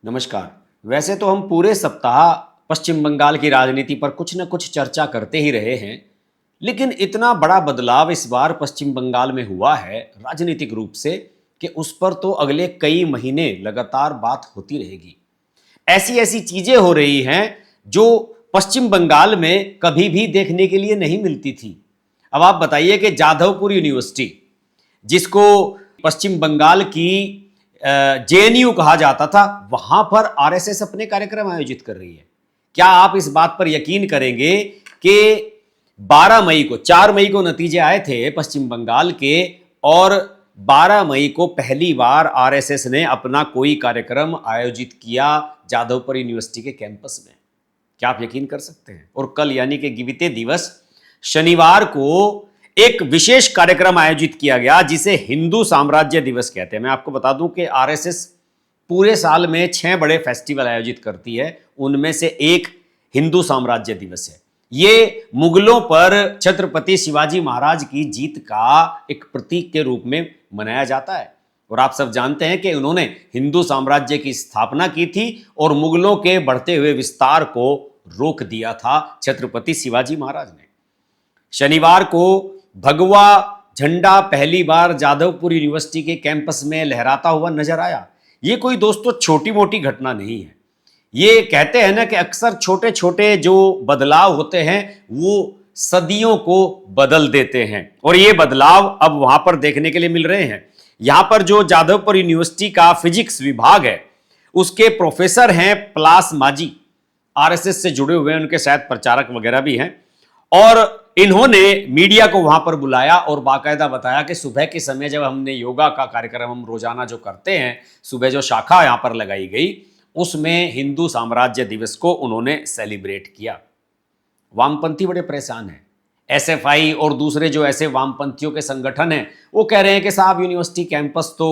नमस्कार। वैसे तो हम पूरे सप्ताह पश्चिम बंगाल की राजनीति पर कुछ न कुछ चर्चा करते ही रहे हैं, लेकिन इतना बड़ा बदलाव इस बार पश्चिम बंगाल में हुआ है राजनीतिक रूप से कि उस पर तो अगले कई महीने लगातार बात होती रहेगी। ऐसी ऐसी चीजें हो रही हैं जो पश्चिम बंगाल में कभी भी देखने के लिए नहीं मिलती थी। अब आप बताइए कि जाधवपुर यूनिवर्सिटी, जिसको पश्चिम बंगाल की जेएनयू कहा जाता था, वहां पर आरएसएस अपने कार्यक्रम आयोजित कर रही है। क्या आप इस बात पर यकीन करेंगे कि 12 मई को 4 मई को नतीजे आए थे पश्चिम बंगाल के, और 12 मई को पहली बार आरएसएस ने अपना कोई कार्यक्रम आयोजित किया जाधवपुर यूनिवर्सिटी के कैंपस में। क्या आप यकीन कर सकते हैं? और कल यानी कि गिविते दिवस शनिवार को एक विशेष कार्यक्रम आयोजित किया गया जिसे हिंदू साम्राज्य दिवस कहते हैं। मैं आपको बता दूं कि आरएसएस पूरे साल में 6 बड़े फेस्टिवल आयोजित करती है, उनमें से एक हिंदू साम्राज्य दिवस है। ये मुगलों पर छत्रपति शिवाजी महाराज की जीत का एक प्रतीक के रूप में मनाया जाता है। और आप सब जानते हैं कि उन्होंने हिंदू साम्राज्य की स्थापना की थी और मुगलों के बढ़ते हुए विस्तार को रोक दिया था छत्रपति शिवाजी महाराज ने। शनिवार को भगवा झंडा पहली बार जाधवपुर यूनिवर्सिटी के कैंपस में लहराता हुआ नजर आया। ये कोई दोस्तों छोटी मोटी घटना नहीं है। ये कहते हैं ना कि अक्सर छोटे छोटे जो बदलाव होते हैं वो सदियों को बदल देते हैं, और ये बदलाव अब वहां पर देखने के लिए मिल रहे हैं। यहां पर जो जाधवपुर यूनिवर्सिटी का फिजिक्स विभाग है, उसके प्रोफेसर हैं पलाश माजी, आरएसएस से जुड़े हुए हैं, उनके शायद प्रचारक वगैरह भी हैं। और इन्होंने मीडिया को वहां पर बुलाया और बाकायदा बताया कि सुबह के समय जब हमने योगा का कार्यक्रम हम रोजाना जो करते हैं, सुबह जो शाखा यहां पर लगाई गई, उसमें हिंदू साम्राज्य दिवस को उन्होंने सेलिब्रेट किया। वामपंथी बड़े परेशान हैं। एसएफआई और दूसरे जो ऐसे वामपंथियों के संगठन हैं, वो कह रहे हैं कि साहब यूनिवर्सिटी कैंपस तो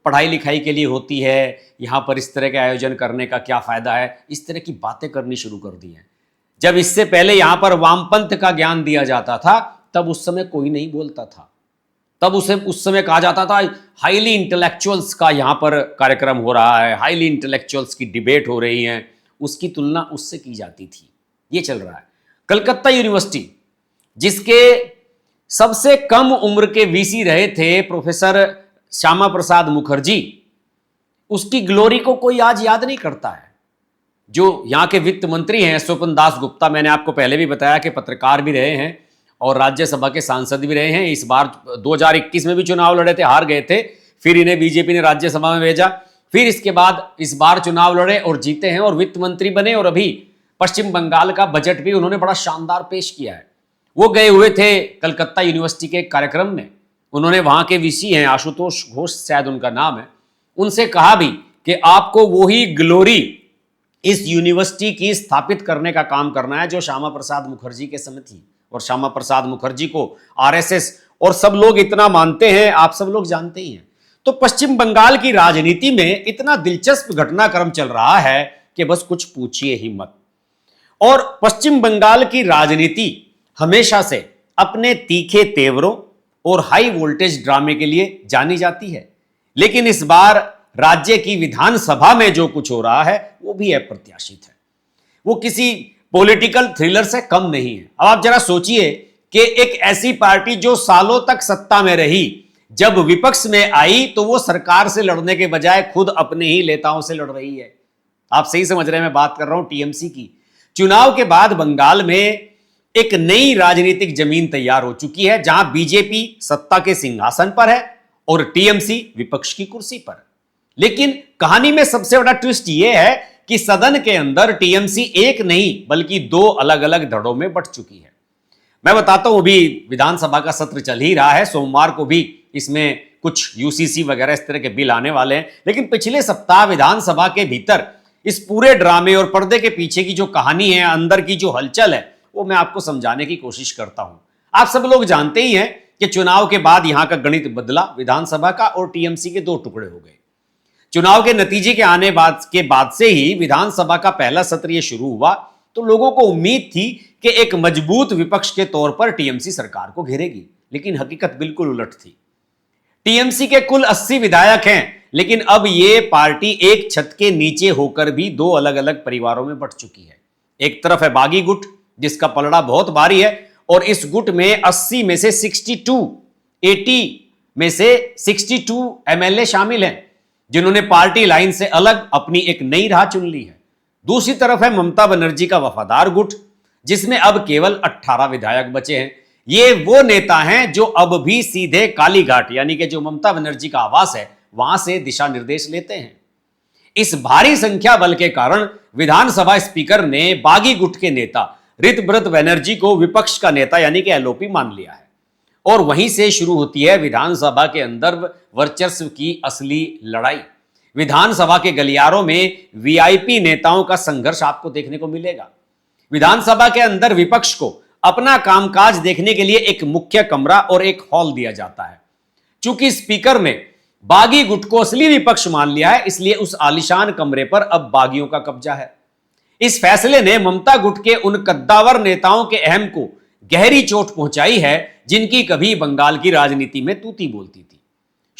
पढ़ाई लिखाई के लिए होती है, यहां पर इस तरह के आयोजन करने का क्या फायदा है। इस तरह की बातें करनी शुरू कर दी हैं। जब इससे पहले यहां पर वामपंथ का ज्ञान दिया जाता था, तब उस समय कोई नहीं बोलता था। तब उसे उस समय कहा जाता था हाईली इंटेलेक्चुअल्स का यहां पर कार्यक्रम हो रहा है, हाईली इंटेलेक्चुअल्स की डिबेट हो रही है। उसकी तुलना उससे की जाती थी। ये चल रहा है। कलकत्ता यूनिवर्सिटी, जिसके सबसे कम उम्र के वीसी रहे थे प्रोफेसर श्यामा प्रसाद मुखर्जी, उसकी ग्लोरी को कोई आज याद नहीं करता है। जो यहाँ के वित्त मंत्री हैं स्वपन दास गुप्ता, मैंने आपको पहले भी बताया कि पत्रकार भी रहे हैं और राज्यसभा के सांसद भी रहे हैं। इस बार 2021 में भी चुनाव लड़े थे, हार गए थे। फिर इन्हें बीजेपी ने राज्यसभा में भेजा, फिर इसके बाद इस बार चुनाव लड़े और जीते हैं और वित्त मंत्री बने। और अभी पश्चिम बंगाल का बजट भी उन्होंने बड़ा शानदार पेश किया है। वो गए हुए थे कलकत्ता यूनिवर्सिटी के कार्यक्रम में। उन्होंने वहां के वीसी हैं आशुतोष घोष शायद उनका नाम है, उनसे कहा भी कि आपको वही ग्लोरी इस यूनिवर्सिटी की स्थापित करने का काम करना है जो श्यामा प्रसाद मुखर्जी के समय थी। और श्यामा प्रसाद मुखर्जी को आरएसएस और सब लोग इतना मानते हैं, आप सब लोग जानते ही हैं। तो पश्चिम बंगाल की राजनीति में इतना दिलचस्प घटनाक्रम चल रहा है कि बस कुछ पूछिए ही मत। और पश्चिम बंगाल की राजनीति हमेशा से अपने तीखे तेवरों और हाई वोल्टेज ड्रामे के लिए जानी जाती है, लेकिन इस बार राज्य की विधानसभा में जो कुछ हो रहा है वो भी अप्रत्याशित है। वो किसी पॉलिटिकल थ्रिलर से कम नहीं है। अब आप जरा सोचिए कि एक ऐसी पार्टी जो सालों तक सत्ता में रही, जब विपक्ष में आई तो वो सरकार से लड़ने के बजाय खुद अपने ही नेताओं से लड़ रही है। आप सही समझ रहे हैं, मैं बात कर रहा हूं टीएमसी की। चुनाव के बाद बंगाल में एक नई राजनीतिक जमीन तैयार हो चुकी है, जहां बीजेपी सत्ता के सिंहासन पर है और टीएमसी विपक्ष की कुर्सी पर। लेकिन कहानी में सबसे बड़ा ट्विस्ट यह है कि सदन के अंदर टीएमसी एक नहीं बल्कि 2 अलग अलग धड़ों में बंट चुकी है। मैं बताता हूं, अभी विधानसभा का सत्र चल ही रहा है। सोमवार को भी इसमें कुछ यूसीसी वगैरह इस तरह के बिल आने वाले हैं। लेकिन पिछले सप्ताह विधानसभा के भीतर इस पूरे ड्रामे और पर्दे के पीछे की जो कहानी है, अंदर की जो हलचल है, वो मैं आपको समझाने की कोशिश करता हूं। आप सब लोग जानते ही हैं कि चुनाव के बाद यहां का गणित बदला, विधानसभा का और टीएमसी के 2 टुकड़े हो गए। चुनाव के नतीजे के आने के बाद से ही विधानसभा का पहला सत्र यह शुरू हुआ, तो लोगों को उम्मीद थी कि एक मजबूत विपक्ष के तौर पर टीएमसी सरकार को घेरेगी। लेकिन हकीकत बिल्कुल उलट थी। टीएमसी के कुल 80 विधायक हैं, लेकिन अब ये पार्टी एक छत के नीचे होकर भी दो अलग अलग परिवारों में बंट चुकी है। एक तरफ है बागी गुट, जिसका पलड़ा बहुत भारी है, और इस गुट में 80 में से 80 में से 62 एमएलए शामिल हैं, जिन्होंने पार्टी लाइन से अलग अपनी एक नई राह चुन ली है। दूसरी तरफ है ममता बनर्जी का वफादार गुट, जिसमें अब केवल 18 विधायक बचे हैं। ये वो नेता हैं जो अब भी सीधे कालीघाट, यानी कि जो ममता बनर्जी का आवास है, वहां से दिशा निर्देश लेते हैं। इस भारी संख्या बल के कारण विधानसभा स्पीकर ने बागी गुट के नेता ऋतव्रत बनर्जी को विपक्ष का नेता यानी कि एलओपी मान लिया है, और वहीं से शुरू होती है विधानसभा के अंदर वर्चस्व की असली लड़ाई। विधानसभा के गलियारों में वीआईपी नेताओं का संघर्ष आपको देखने को मिलेगा। विधानसभा के अंदर विपक्ष को अपना कामकाज देखने के लिए एक मुख्य कमरा और एक हॉल दिया जाता है। चूंकि स्पीकर ने बागी गुट को असली विपक्ष मान लिया है, इसलिए उस आलीशान कमरे पर अब बागियों का कब्जा है। इस फैसले ने ममता गुट के उन कद्दावर नेताओं के अहम को गहरी चोट पहुंचाई है, जिनकी कभी बंगाल की राजनीति में तूती बोलती थी।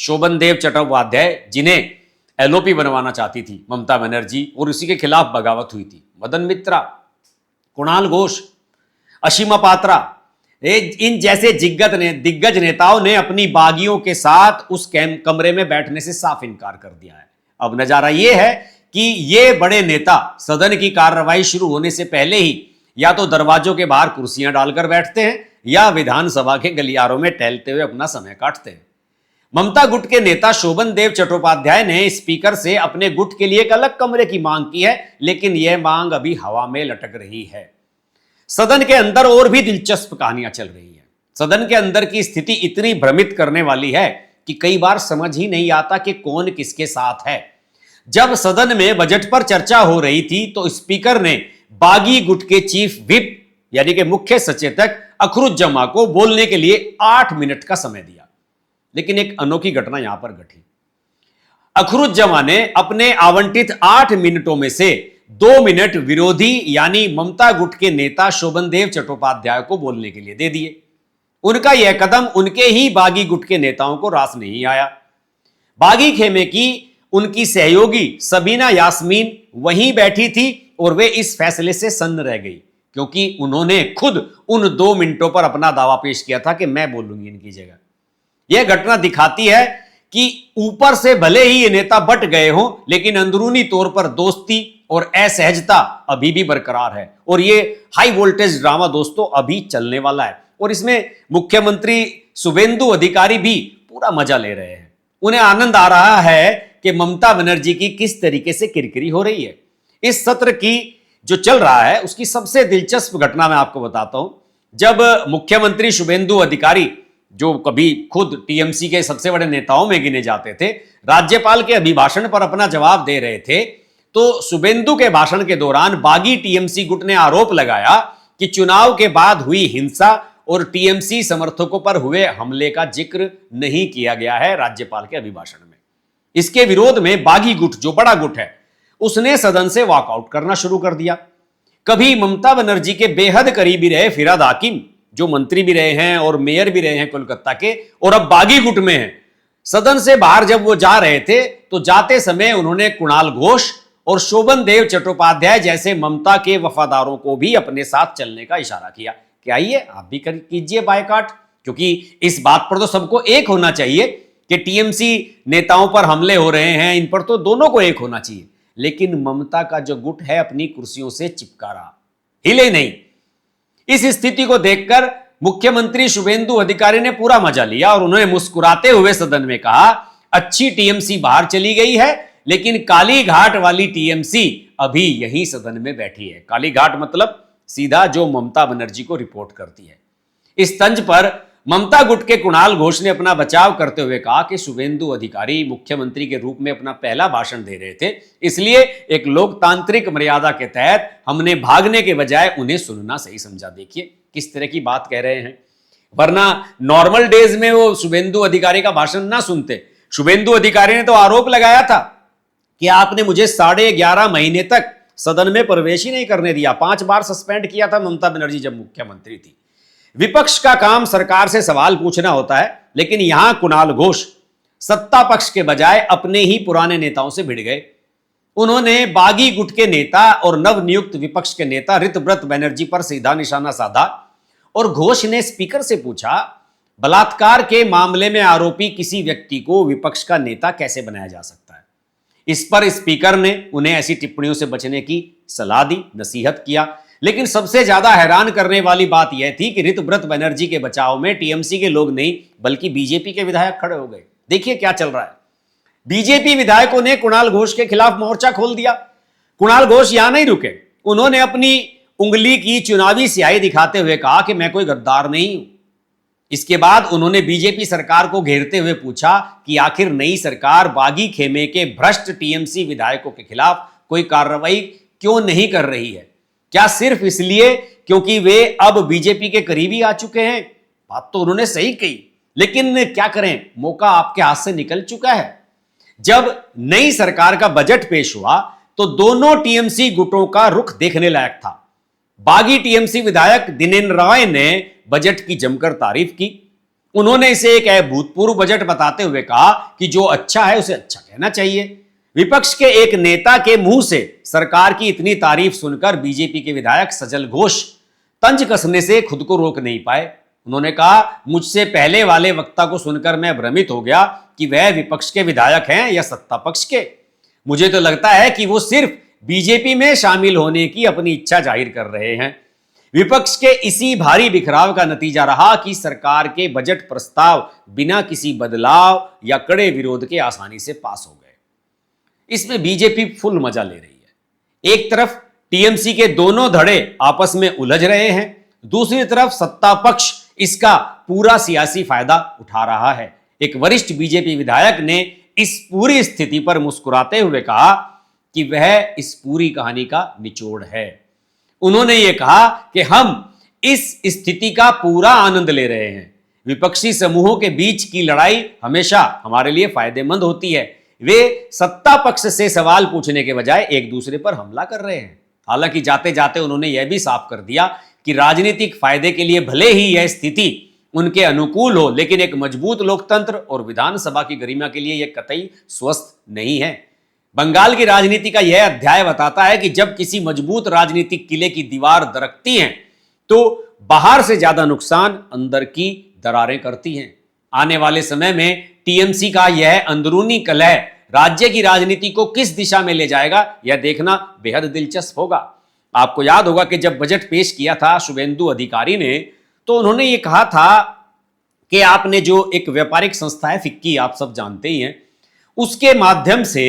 शोभन देव चट्टोपाध्याय, जिन्हें एलओपी बनवाना चाहती थी ममता बनर्जी, और उसी के खिलाफ बगावत हुई थी। मदन मित्रा, कुणाल घोष, असीमा पात्रा, इन जैसे दिग्गज नेताओं ने अपनी बागियों के साथ उस कमरे में बैठने से साफ इनकार कर दिया है। अब नजारा यह है कि ये बड़े नेता सदन की कार्रवाई शुरू होने से पहले ही या तो दरवाजों के बाहर कुर्सियां डालकर बैठते हैं या विधानसभा के गलियारों में टहलते हुए अपना समय काटते हैं। ममता गुट के नेता शोभन देव चट्टोपाध्याय ने स्पीकर से अपने गुट के लिए एक अलग कमरे की मांग की है, लेकिन यह मांग अभी हवा में लटक रही है। सदन के अंदर और भी दिलचस्प कहानियां चल रही हैं। सदन के अंदर की स्थिति इतनी भ्रमित करने वाली है कि कई बार समझ ही नहीं आता कि कौन किसके साथ है। जब सदन में बजट पर चर्चा हो रही थी तो स्पीकर ने बागी गुट के चीफ व्हिप यानी कि मुख्य सचेतक अखरुज्जमा को बोलने के लिए 8 मिनट का समय दिया, लेकिन एक अनोखी घटना यहां पर घटी। अखरुज्जमा ने अपने आवंटित 8 मिनटों में से 2 मिनट विरोधी यानी ममता गुट के नेता शोभन देव चट्टोपाध्याय को बोलने के लिए दे दिए। उनका यह कदम उनके ही बागी गुट के नेताओं को रास नहीं आया। बागी खेमे की उनकी सहयोगी सबीना यास्मीन वहीं बैठी थी और वे इस फैसले से सन्न रह गई, क्योंकि उन्होंने खुद उन 2 मिनटों पर अपना दावा पेश किया था कि मैं बोलूंगी इनकी जगह। यह घटना दिखाती है कि ऊपर से भले ही ये नेता बट गए हों, लेकिन अंदरूनी तौर पर दोस्ती और असहजता अभी भी बरकरार है, और ये हाई वोल्टेज ड्रामा दोस्तों अभी चलने वाला है। और इसमें मुख्यमंत्री शुभेंदु अधिकारी भी पूरा मजा ले रहे हैं। उन्हें आनंद आ रहा है कि ममता बनर्जी की किस तरीके से किरकिरी हो रही है। इस सत्र की जो चल रहा है उसकी सबसे दिलचस्प घटना मैं आपको बताता हूं। जब मुख्यमंत्री शुभेंदु अधिकारी, जो कभी खुद टीएमसी के सबसे बड़े नेताओं में गिने जाते थे, राज्यपाल के अभिभाषण पर अपना जवाब दे रहे थे, तो शुभेंदु के भाषण के दौरान बागी टीएमसी गुट ने आरोप लगाया कि चुनाव के बाद हुई हिंसा और टीएमसी समर्थकों पर हुए हमले का जिक्र नहीं किया गया है राज्यपाल के अभिभाषण में। इसके विरोध में बागी गुट, जो बड़ा गुट है, उसने सदन से वॉकआउट करना शुरू कर दिया। कभी ममता बनर्जी के बेहद करीबी रहे फिरहाद हाकिम, जो मंत्री भी रहे हैं और मेयर भी रहे हैं कोलकाता के, और अब बागी गुट में हैं। सदन से बाहर जब वो जा रहे थे तो जाते समय उन्होंने कुणाल घोष और शोभन देव चट्टोपाध्याय जैसे ममता के वफादारों को भी अपने साथ चलने का इशारा किया कि आइए आप भी कीजिए बायकॉट, क्योंकि इस बात पर तो सबको एक होना चाहिए कि टीएमसी नेताओं पर हमले हो रहे हैं, इन पर तो दोनों को एक होना चाहिए। लेकिन ममता का जो गुट है अपनी कुर्सियों से चिपका रहा, हिले नहीं। इस स्थिति को देखकर मुख्यमंत्री शुभेंदु अधिकारी ने पूरा मजा लिया और उन्होंने मुस्कुराते हुए सदन में कहा, अच्छी टीएमसी बाहर चली गई है, लेकिन कालीघाट वाली टीएमसी अभी यही सदन में बैठी है। कालीघाट मतलब सीधा जो ममता बनर्जी को रिपोर्ट करती है। इस तंज पर ममता गुट के कुणाल घोष ने अपना बचाव करते हुए कहा कि शुभेंदु अधिकारी मुख्यमंत्री के रूप में अपना पहला भाषण दे रहे थे, इसलिए एक लोकतांत्रिक मर्यादा के तहत हमने भागने के बजाय उन्हें सुनना सही समझा। देखिए किस तरह की बात कह रहे हैं, वरना नॉर्मल डेज में वो शुभेंदु अधिकारी का भाषण ना सुनते। शुभेंदु अधिकारी ने तो आरोप लगाया था कि आपने मुझे 11.5 महीने तक सदन में प्रवेश ही नहीं करने दिया, 5 बार सस्पेंड किया था ममता बनर्जी जब मुख्यमंत्री थी। विपक्ष का काम सरकार से सवाल पूछना होता है, लेकिन यहां कुणाल घोष सत्ता पक्ष के बजाय अपने ही पुराने नेताओं से भिड़ गए। उन्होंने बागी गुट के नेता और नवनियुक्त विपक्ष के नेता ऋतव्रत बनर्जी पर सीधा निशाना साधा और घोष ने स्पीकर से पूछा, बलात्कार के मामले में आरोपी किसी व्यक्ति को विपक्ष का नेता कैसे बनाया जा सकता है। इस पर स्पीकर ने उन्हें ऐसी टिप्पणियों से बचने की सलाह दी, नसीहत किया। लेकिन सबसे ज्यादा हैरान करने वाली बात यह थी कि ऋतव्रत बनर्जी के बचाव में टीएमसी के लोग नहीं बल्कि बीजेपी के विधायक खड़े हो गए। देखिए क्या चल रहा है। बीजेपी विधायकों ने कुणाल घोष के खिलाफ मोर्चा खोल दिया। कुणाल घोष यहां नहीं रुके, उन्होंने अपनी उंगली की चुनावी स्याही दिखाते हुए कहा कि मैं कोई गद्दार नहीं हूं। इसके बाद उन्होंने बीजेपी सरकार को घेरते हुए पूछा कि आखिर नई सरकार बागी खेमे के भ्रष्ट टीएमसी विधायकों के खिलाफ कोई कार्रवाई क्यों नहीं कर रही है। क्या सिर्फ इसलिए क्योंकि वे अब बीजेपी के करीबी आ चुके हैं? बात तो उन्होंने सही कही, लेकिन क्या करें, मौका आपके हाथ से निकल चुका है। जब नई सरकार का बजट पेश हुआ तो दोनों टीएमसी गुटों का रुख देखने लायक था। बागी टीएमसी विधायक दिनेन्द्र राय ने बजट की जमकर तारीफ की। उन्होंने इसे एक अभूतपूर्व बजट बताते हुए कहा कि जो अच्छा है उसे अच्छा कहना चाहिए। विपक्ष के एक नेता के मुंह से सरकार की इतनी तारीफ सुनकर बीजेपी के विधायक सजल घोष तंज कसने से खुद को रोक नहीं पाए। उन्होंने कहा, मुझसे पहले वाले वक्ता को सुनकर मैं भ्रमित हो गया कि वह विपक्ष के विधायक हैं या सत्ता पक्ष के। मुझे तो लगता है कि वो सिर्फ बीजेपी में शामिल होने की अपनी इच्छा जाहिर कर रहे हैं। विपक्ष के इसी भारी बिखराव का नतीजा रहा कि सरकार के बजट प्रस्ताव बिना किसी बदलाव या कड़े विरोध के आसानी से पास हो गए। इसमें बीजेपी फुल मजा ले रही है। एक तरफ टीएमसी के दोनों धड़े आपस में उलझ रहे हैं, दूसरी तरफ सत्ता पक्ष इसका पूरा सियासी फायदा उठा रहा है। एक वरिष्ठ बीजेपी विधायक ने इस पूरी स्थिति पर मुस्कुराते हुए कहा कि वह इस पूरी कहानी का निचोड़ है। उन्होंने ये कहा कि हम इस स्थिति का पूरा आनंद ले रहे हैं। विपक्षी समूहों के बीच की लड़ाई हमेशा हमारे लिए फायदेमंद होती है। वे सत्ता पक्ष से सवाल पूछने के बजाय एक दूसरे पर हमला कर रहे हैं। हालांकि जाते जाते उन्होंने यह भी साफ कर दिया कि राजनीतिक फायदे के लिए भले ही यह स्थिति उनके अनुकूल हो, लेकिन एक मजबूत लोकतंत्र और विधानसभा की गरिमा के लिए यह कतई स्वस्थ नहीं है। बंगाल की राजनीति का यह अध्याय बताता है कि जब किसी मजबूत राजनीतिक किले की दीवार दरकती है तो बाहर से ज्यादा नुकसान अंदर की दरारें करती हैं। आने वाले समय में टीएमसी का यह अंदरूनी कलह राज्य की राजनीति को किस दिशा में ले जाएगा, यह देखना बेहद दिलचस्प होगा। आपको याद होगा कि जब बजट पेश किया था शुभेंदु अधिकारी ने, तो उन्होंने ये कहा था कि आपने जो एक व्यापारिक संस्था है फिक्की, आप सब जानते ही हैं, उसके माध्यम से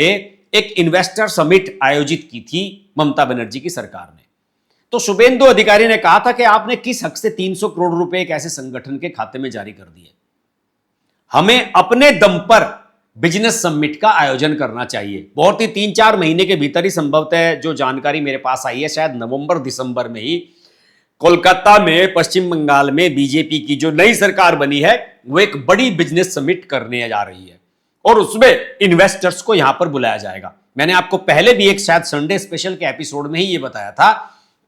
एक इन्वेस्टर समिट आयोजित की थी ममता बनर्जी की सरकार ने। तो शुभेंदु अधिकारी ने कहा था कि आपने किस हक से 300 करोड़ रुपए एक ऐसे संगठन के खाते में जारी कर दिए। हमें अपने दम पर बिजनेस समिट का आयोजन करना चाहिए। बहुत ही 3-4 महीने के भीतर ही संभवतः जो जानकारी मेरे पास आई है, शायद नवंबर दिसंबर में ही कोलकाता में, पश्चिम बंगाल में बीजेपी की जो नई सरकार बनी है वो एक बड़ी बिजनेस समिट करने जा रही है और उसमें इन्वेस्टर्स को यहां पर बुलाया जाएगा। मैंने आपको पहले भी एक शायद संडे स्पेशल के एपिसोड में ही ये बताया था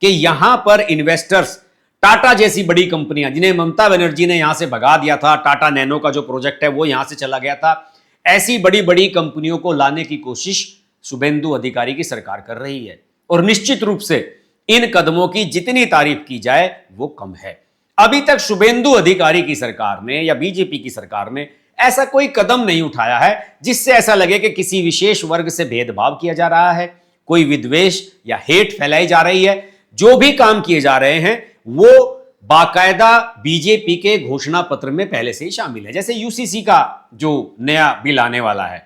कि यहां पर इन्वेस्टर्स, टाटा जैसी बड़ी कंपनियां जिन्हें ममता बनर्जी ने यहां से भगा दिया था, टाटा नैनो का जो प्रोजेक्ट है वो यहां से चला गया था, ऐसी बड़ी बड़ी कंपनियों को लाने की कोशिश शुभेंदु अधिकारी की सरकार कर रही है। और निश्चित रूप से इन कदमों की जितनी तारीफ की जाए वो कम है। अभी तक शुभेंदु अधिकारी की सरकार ने या बीजेपी की सरकार ने ऐसा कोई कदम नहीं उठाया है जिससे ऐसा लगे कि किसी विशेष वर्ग से भेदभाव किया जा रहा है, कोई विद्वेष या हेट फैलाई जा रही है। जो भी काम किए जा रहे हैं वो बाकायदा बीजेपी के घोषणा पत्र में पहले से ही शामिल है। जैसे यूसीसी का जो नया बिल आने वाला है,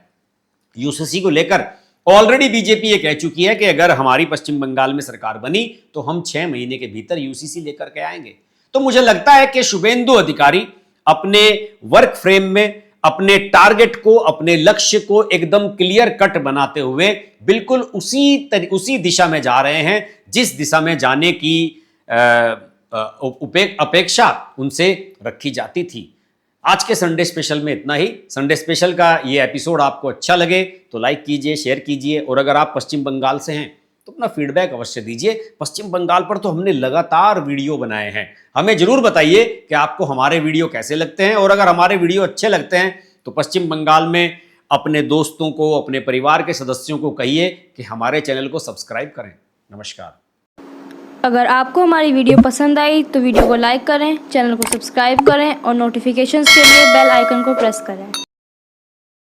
यूसीसी को लेकर ऑलरेडी बीजेपी ये कह चुकी है कि अगर हमारी पश्चिम बंगाल में सरकार बनी तो हम 6 महीने के भीतर यूसीसी लेकर के आएंगे। तो मुझे लगता है कि शुभेंदु अधिकारी अपने वर्क फ्रेम में अपने टारगेट को, अपने लक्ष्य को एकदम क्लियर कट बनाते हुए बिल्कुल उसी दिशा में जा रहे हैं जिस दिशा में जाने की अपेक्षा उनसे रखी जाती थी। आज के संडे स्पेशल में इतना ही। संडे स्पेशल का ये एपिसोड आपको अच्छा लगे तो लाइक कीजिए, शेयर कीजिए, और अगर आप पश्चिम बंगाल से हैं तो अपना फीडबैक अवश्य दीजिए। पश्चिम बंगाल पर तो हमने लगातार वीडियो बनाए हैं, हमें जरूर बताइए कि आपको हमारे वीडियो कैसे लगते हैं, और अगर हमारे वीडियो अच्छे लगते हैं तो पश्चिम बंगाल में अपने दोस्तों को, अपने परिवार के सदस्यों को कहिए कि हमारे चैनल को सब्सक्राइब करें। नमस्कार। अगर आपको हमारी वीडियो पसंद आई तो वीडियो को लाइक करें, चैनल को सब्सक्राइब करें और नोटिफिकेशंस के लिए बेल आइकन को प्रेस करें।